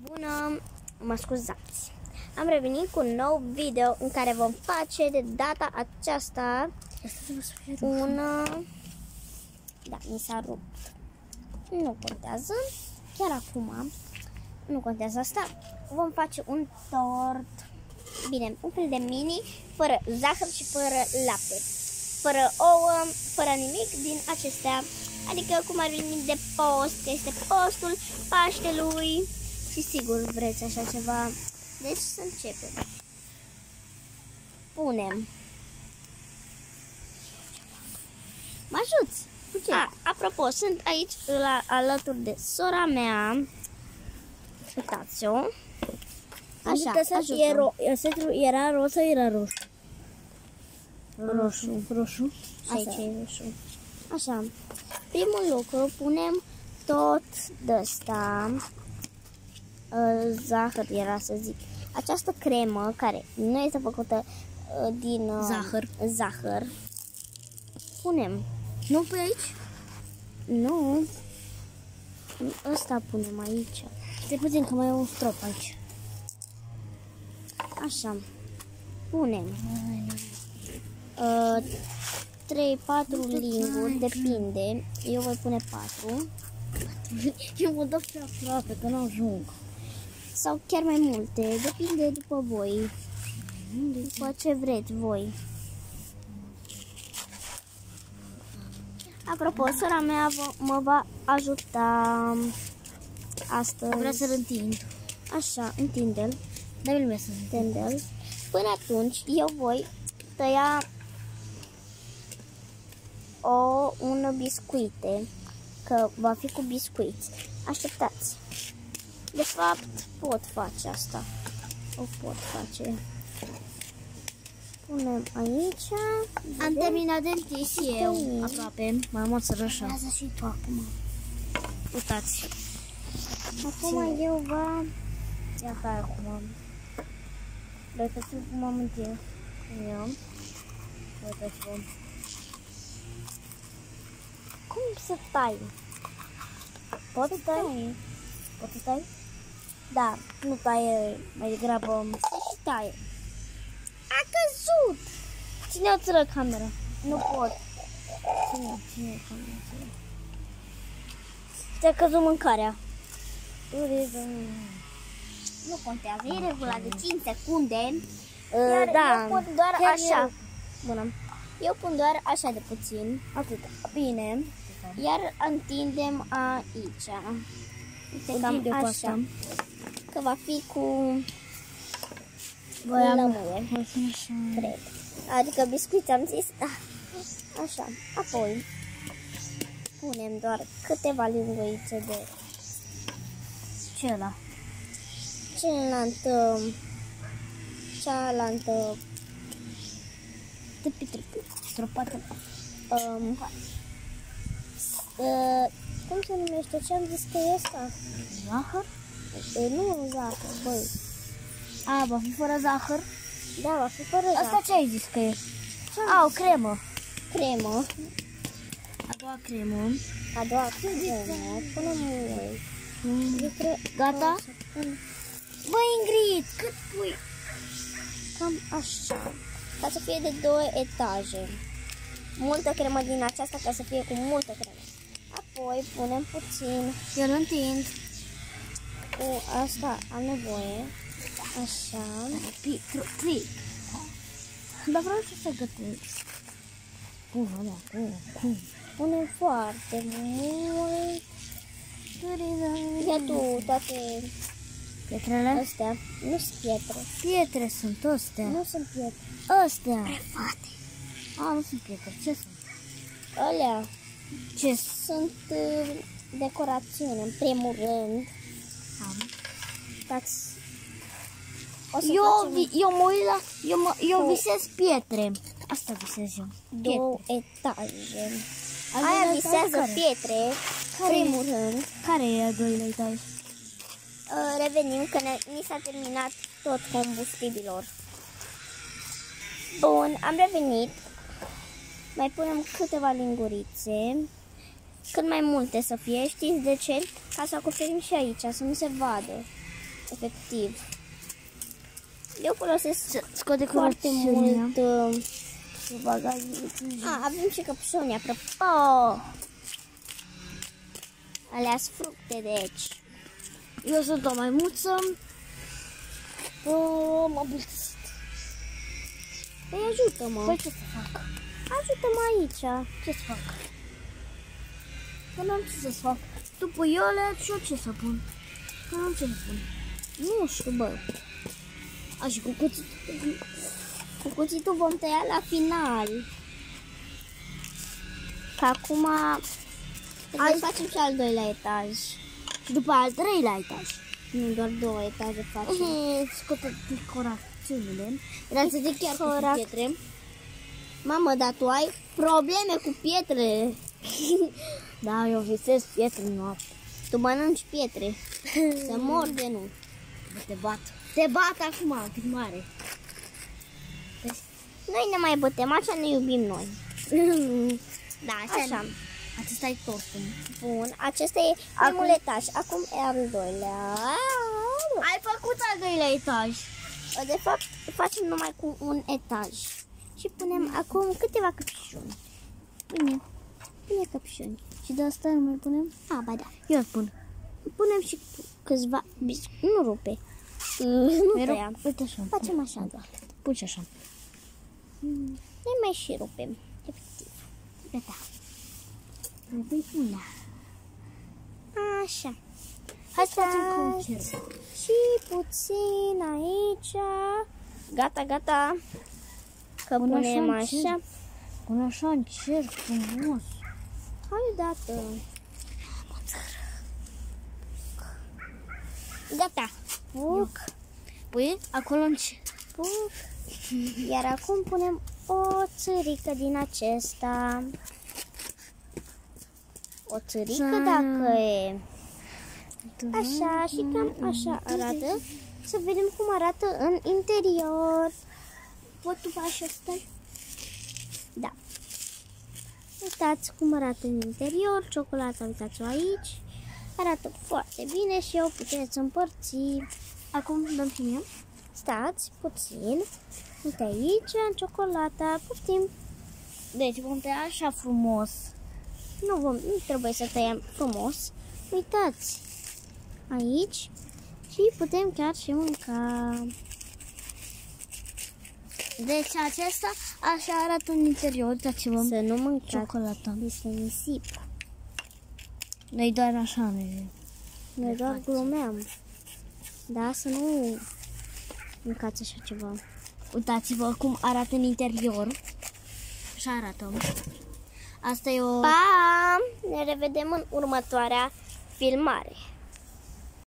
Bună, mă scuzați. Am revenit cu un nou video în care vom face de data aceasta Da, mi s-a rupt. Nu contează. Chiar acum nu contează asta. Vom face un tort. Bine, un fel de mini, fără zahăr și fără lapte, fără ouă, fără nimic din acestea. Adică cum ar veni de post, că este postul Paștelui. Și sigur vreți așa ceva. Deci să începem. Punem. Mă ajuți? Cu ce? Apropo, sunt aici alături de sora mea. Uitați-o. Așa, ajută. Era roz sau era roșu? Roșu. Aici e roșu. Așa. Primul lucru, punem tot de-asta. Zahăr era să zic. Această cremă care nu este făcută din zahăr. Punem. Nu pe aici? Nu. Ăsta punem aici. Stai puțin că mai e un strop aici. Așa. Punem 3-4 linguri, depinde. Eu voi pune 4. Eu mă dau pe aproape, că nu ajung. Sau chiar mai multe, depinde după voi. După ce vreți voi. Apropo, sora mea mă va ajuta astăzi. Vreau să-l întind. Așa, întinde-l. Dă-mi să întinde-l. Până atunci, eu voi tăia un biscuite, că va fi cu biscuiți. Așteptați. De fapt, pot face asta. O pot face. Punem aici. Am terminat de întins eu. Aproape. Mai mult să rășa. Lasă și tu acum. Uitați. Acum eu va... Ia hai acum. Vrei să știu cum am întins? Eu. Uitați-vă. Cum să tai? Poți să tai? Poți să tai? Da. Nu taie, mai degrabă. Și taie. A căzut! Ține-o camera. Nu pot. Ține camera. Ți-a căzut mâncarea. Nu contează, e regula de 5 secunde. Da, eu pun doar așa. Bună. Eu pun doar așa de puțin. Atât. Bine. Iar întindem aici. Uite, cam așa. Că va fi cu lămâie, cred. Adică biscuiți am zis. Așa. Apoi punem doar câteva lingurițe de cealaltă Stropată. cum se numește? Ce am zis că e asta? Zahăr? Nu zahăr, băi. Va fi fără zahăr? Da, va fi fără zahăr. Asta ce ai zis că e? O cremă. Cremă. A doua cremă. A doua cremă. Punem mult. Gata? Băi, Ingrid, cât pui? Cam așa. Ca să fie de 2 etaje. Multă cremă din aceasta, ca să fie cu multă cremă. Apoi punem puțin. Eu îl întind. Cu asta am nevoie. Așa. Tric. Dar vreau să gătesc. Punem foarte mult. Ia tu toate pietrele? astea. Nu sunt pietre. Pietre sunt astea. Nu sunt pietre. Astea. Prefate. Nu sunt pietre. Ce sunt? Alea. Ce sunt? Decorațiune, în primul rând. Eu mă uit la... Eu visez pietre. Asta visez eu. 2 etaje. Aia visează pietre. Primul rând. Care e al doilea etaj? Revenim că ni s-a terminat tot combustibilor. Bun, am revenit. Mai punem câteva lingurițe. Cât mai multe să fie. Știți de ce? Ca să acoperim și aici, să nu se vadă. efectiv. Eu folosesc Scoate foarte mult. Bagajul. Avem și căpșuni, apropo. Alea-s fructe, deci. Eu sunt o maimuță. M-am plictisit. Păi ajută-mă. Păi ce să fac? Ajută-mă aici. Ce să fac? Că n-am ce să fac. Tu pui ele și eu ce să pun? Că n-am ce să pun. Nu știu, bă. Așa, cu cuțitul. Cu cuțitul vom tăia la final. Că acum hai facem și al doilea etaj. Și după al treilea etaj. Nu, doar 2 etaje facem. Scoate decorațiunile. Vreau să zic chiar cu pietre. Mamă, dar tu ai probleme cu pietrele. Da, eu visez pietre noapte. Tu mănânci pietre. Să mor de nu. Te bat. Te bat acum, cât mare. Noi ne mai bătem, așa ne iubim noi. Da, așa. Acesta e tortul. Bun, acesta e primul etaj. Acum e al doilea. Ai făcut al doilea etaj. De fapt, facem numai cu un etaj. Și punem acum câteva căpșuni. Pune căpșuni. Și de asta nu mai punem? Ba da. Eu spun. Punem și câțiva biscuiți. Nu rupe. Nu tăia. Uite așa. Facem așa doar. Pun și așa. Ne mai și rupem. Efectiv. Gata. Trebuie pune. Așa. Hai să facem concert. Și puțin aici. Gata. Că punem așa. Pun așa în cerc frumos. Hai odată. Gata. Puc. Pui acolo în cerc. Puc. Iar acum punem o țărică din acesta. O țărică dacă e. Așa și cam așa arată. Să vedem cum arată în interior. Pot tu faci asta? Da. Uitați cum arată în interior. Ciocolata, uitați-o aici. Arată foarte bine și o puteți împărți. Acum dăm și mie. Stați puțin. Uite aici, în ciocolata. Poftim. Deci vom tăia așa frumos. Nu trebuie să tăiem frumos. Uitați. Aici. Și putem chiar și mânca. Deci acesta așa arată în interior. Uitați-vă. Să nu mâncați ciocolata. este nisip. Noi doar așa Noi doar glumeam. Da, să nu mâncați așa ceva. Uitați-vă cum arată în interior. Așa arată. Asta e o... Pa! Ne revedem în următoarea filmare.